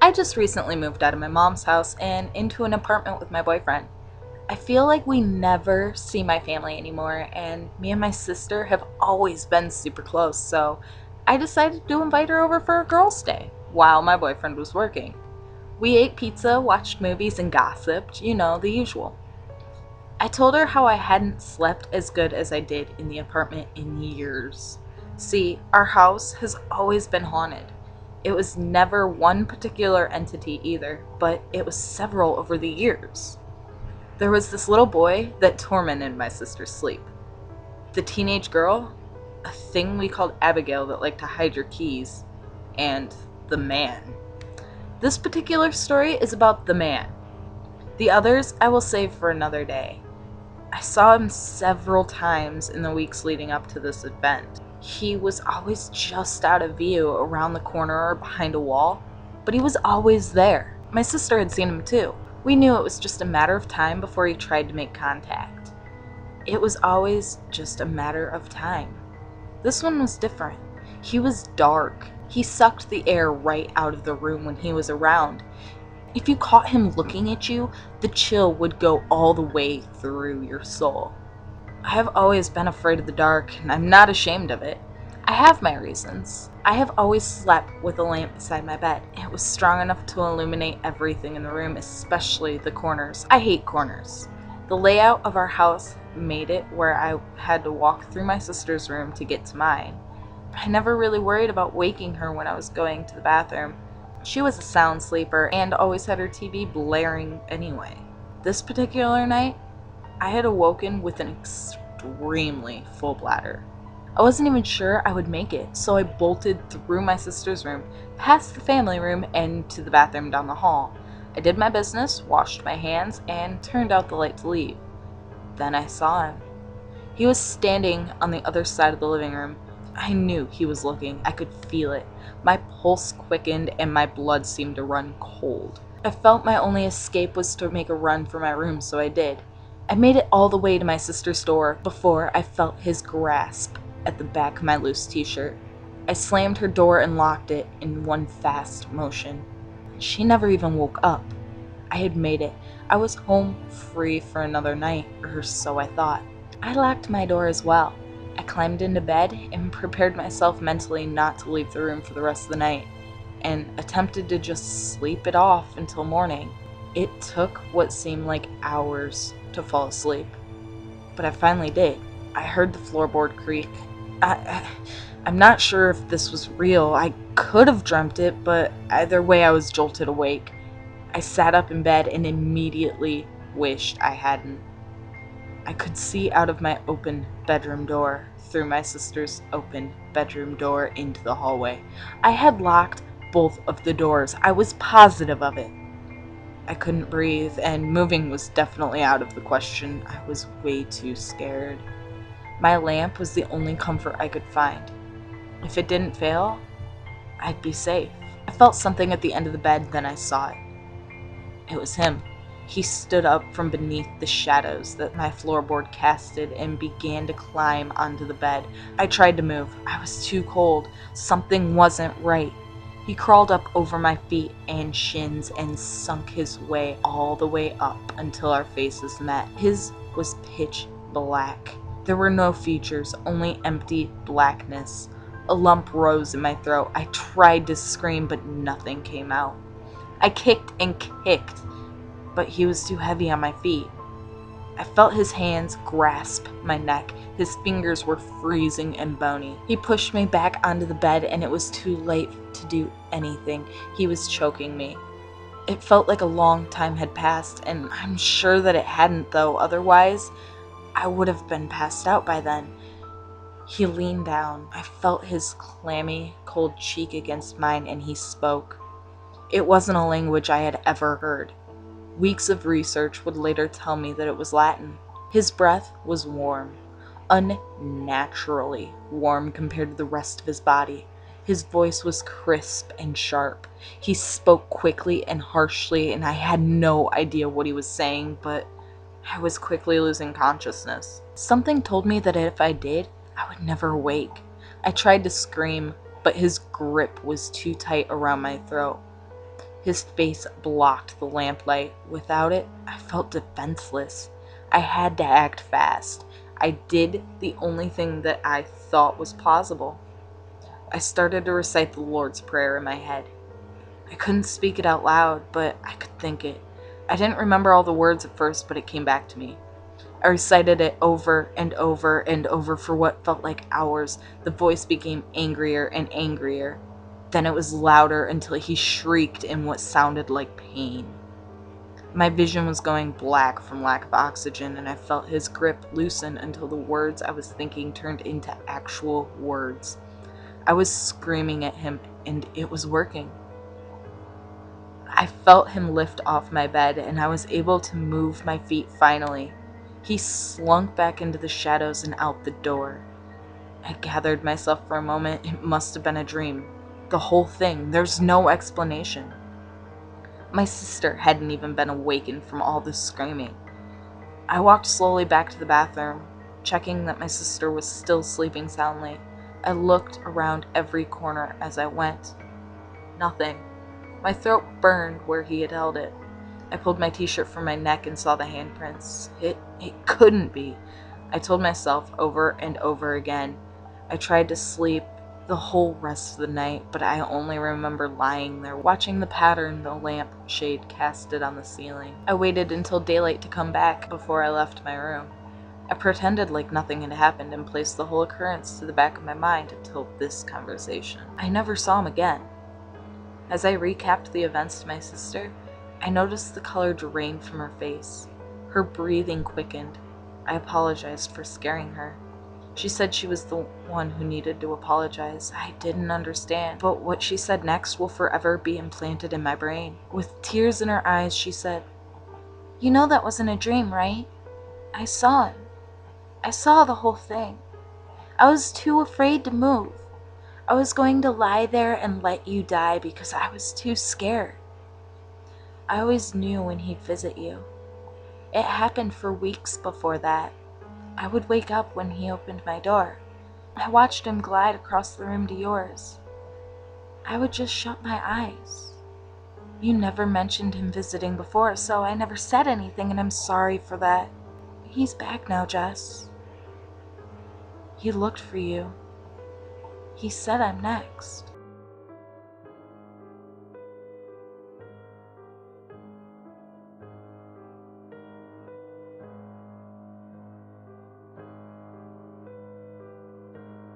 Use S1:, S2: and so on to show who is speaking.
S1: I just recently moved out of my mom's house and into an apartment with my boyfriend. I feel like we never see my family anymore, and me and my sister have always been super close, so I decided to invite her over for a girls' day while my boyfriend was working. We ate pizza, watched movies, and gossiped, the usual. I told her how I hadn't slept as good as I did in the apartment in years. See, our house has always been haunted. It was never one particular entity either, but it was several over the years. There was this little boy that tormented my sister's sleep. The teenage girl, a thing we called Abigail that liked to hide your keys, and the man. This particular story is about the man. The others I will save for another day. I saw him several times in the weeks leading up to this event. He was always just out of view around the corner or behind a wall, but he was always there. My sister had seen him too. We knew it was just a matter of time before he tried to make contact. It was always just a matter of time. This one was different. He was dark. He sucked the air right out of the room when he was around. If you caught him looking at you, the chill would go all the way through your soul. I have always been afraid of the dark, and I'm not ashamed of it. I have my reasons. I have always slept with a lamp beside my bed. It was strong enough to illuminate everything in the room, especially the corners. I hate corners. The layout of our house made it where I had to walk through my sister's room to get to mine. I never really worried about waking her when I was going to the bathroom. She was a sound sleeper and always had her TV blaring anyway. This particular night, I had awoken with an extremely full bladder. I wasn't even sure I would make it, so I bolted through my sister's room, past the family room, and to the bathroom down the hall. I did my business, washed my hands, and turned out the light to leave. Then I saw him. He was standing on the other side of the living room. I knew he was looking. I could feel it. My pulse quickened and my blood seemed to run cold. I felt my only escape was to make a run for my room, so I did. I made it all the way to my sister's door before I felt his grasp at the back of my loose t-shirt. I slammed her door and locked it in one fast motion. She never even woke up. I had made it. I was home free for another night, or so I thought. I locked my door as well. I climbed into bed and prepared myself mentally not to leave the room for the rest of the night, and attempted to just sleep it off until morning. It took what seemed like hours to fall asleep, but I finally did. I heard the floorboard creak. I'm not sure if this was real. I could have dreamt it, but either way I was jolted awake. I sat up in bed and immediately wished I hadn't. I could see out of my open bedroom door, through my sister's open bedroom door into the hallway. I had locked both of the doors. I was positive of it. I couldn't breathe, and moving was definitely out of the question. I was way too scared. My lamp was the only comfort I could find. If it didn't fail, I'd be safe. I felt something at the end of the bed, then I saw it. It was him. He stood up from beneath the shadows that my floorboard casted and began to climb onto the bed. I tried to move. I was too cold. Something wasn't right. He crawled up over my feet and shins and sunk his way all the way up until our faces met. His was pitch black. There were no features, only empty blackness. A lump rose in my throat. I tried to scream, but nothing came out. I kicked and kicked, but he was too heavy on my feet. I felt his hands grasp my neck. His fingers were freezing and bony. He pushed me back onto the bed, and it was too late to do anything. He was choking me. It felt like a long time had passed, and I'm sure that it hadn't, though. Otherwise, I would have been passed out by then. He leaned down. I felt his clammy, cold cheek against mine, and he spoke. It wasn't a language I had ever heard. Weeks of research would later tell me that it was Latin. His breath was warm, unnaturally warm compared to the rest of his body. His voice was crisp and sharp. He spoke quickly and harshly, and I had no idea what he was saying, but I was quickly losing consciousness. Something told me that if I did, I would never awake. I tried to scream, but his grip was too tight around my throat. His face blocked the lamplight. Without it, I felt defenseless. I had to act fast. I did the only thing that I thought was possible. I started to recite the Lord's Prayer in my head. I couldn't speak it out loud, but I could think it. I didn't remember all the words at first, but it came back to me. I recited it over and over and over for what felt like hours. The voice became angrier and angrier. Then it was louder until he shrieked in what sounded like pain. My vision was going black from lack of oxygen, and I felt his grip loosen until the words I was thinking turned into actual words. I was screaming at him, and it was working. I felt him lift off my bed, and I was able to move my feet finally. He slunk back into the shadows and out the door. I gathered myself for a moment. It must have been a dream. The whole thing. There's no explanation. My sister hadn't even been awakened from all this screaming. I walked slowly back to the bathroom, checking that my sister was still sleeping soundly. I looked around every corner as I went. Nothing. My throat burned where he had held it. I pulled my t-shirt from my neck and saw the handprints. It couldn't be. I told myself over and over again. I tried to sleep the whole rest of the night, but I only remember lying there, watching the pattern the lamp shade casted on the ceiling. I waited until daylight to come back before I left my room. I pretended like nothing had happened and placed the whole occurrence to the back of my mind until this conversation. I never saw him again. As I recapped the events to my sister, I noticed the color drain from her face. Her breathing quickened. I apologized for scaring her. She said she was the one who needed to apologize. I didn't understand, but what she said next will forever be implanted in my brain. With tears in her eyes, she said, "You know that wasn't a dream, right? I saw him. I saw the whole thing. I was too afraid to move. I was going to lie there and let you die because I was too scared. I always knew when he'd visit you. It happened for weeks before that. I would wake up when he opened my door. I watched him glide across the room to yours. I would just shut my eyes. You never mentioned him visiting before, so I never said anything, and I'm sorry for that. He's back now, Jess. He looked for you. He said I'm next."